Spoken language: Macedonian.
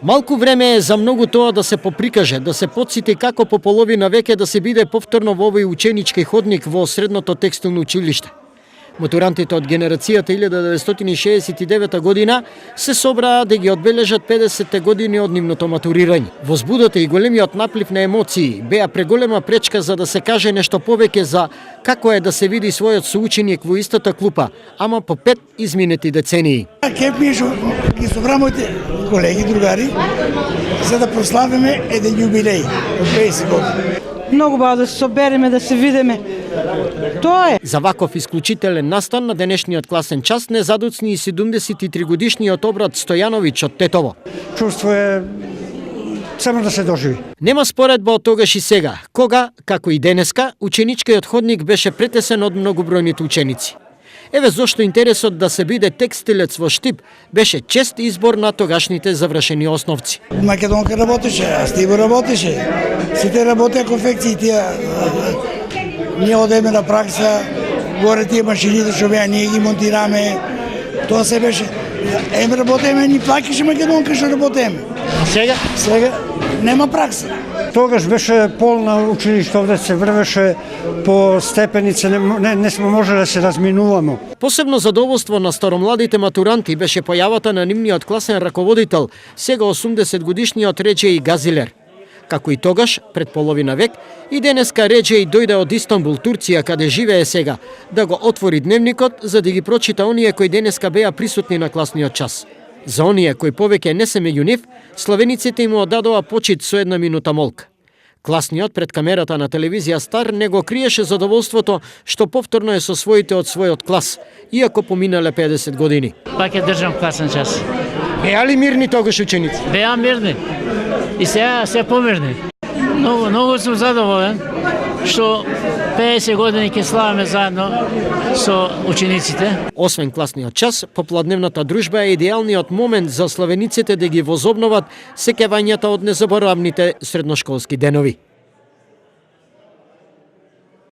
Малку време е за многу тоа да се поприкаже, да се потсети како по половина веќе да се биде повторно во овој ученички ходник во средното текстилно училиште. Матурантите од генерацијата 1969 година се собраа да ги одбележат 50 години од нивното матурирање. Возбудата и големиот наплив на емоции беа преголема пречка за да се каже нешто повеќе за како е да се види својот соученик во истата клупа, ама по 5 изминети децении. Кеп ми ги собра моите колеги, другари, за да прославиме еден јубилеј од 50 години. Многу бао да се собереме, да се видиме. Тоа е. За ваков исклучителен настан на денешниот класен час не задуцни и 73 годишниот Обрат Стојановиќ од Тетово. Чувство е само да се доживи. Нема споредба од тогаш и сега, кога, како и денеска, ученичкиот ходник беше претесен од многобројните ученици. Еве зошто интересот да се биде текстилец во Штип беше чест избор на тогашните завршени основци. Македонка работеше, а Стиво работеше. Сите работеа конфекции тие. Ние одеме на пракса, горе тие машините што беа, ние ги монтираме. Тоа се беше. Еме работеме, ни плакеше Македонка што работеме. Сега? Сега нема пракса. Тогаш беше полна училиште, овде се врвеше по степенице, не сме можеле да се разминуваме. Посебно задоволство на старомладите матуранти беше појавата на нивниот класен раководител, сега 80 годишниот Реџеј Газилер. Како и тогаш, пред половина век, и денеска Реџеј дојде од Истанбул, Турција, каде живее сега, да го отвори дневникот за да ги прочита оние кои денеска беа присутни на класниот час. За оние кои повеќе не се меѓу нив, славениците им одадоа почит со една минута молка. Класниот пред камерата на телевизија Стар не го криеше задоволството што повторно е со своите од својот клас, иако поминале 50 години. Пак ја држам класен час. Беа ли мирни тогаш ученици? Беа мирни. И сега се помирни. Многу сум задоволен што 50 години ќе славаме заедно со учениците. Освен класниот час, попладневната дружба е идеалниот момент за славениците да ги возобноват сеќавањата од незаборавните средношколски денови.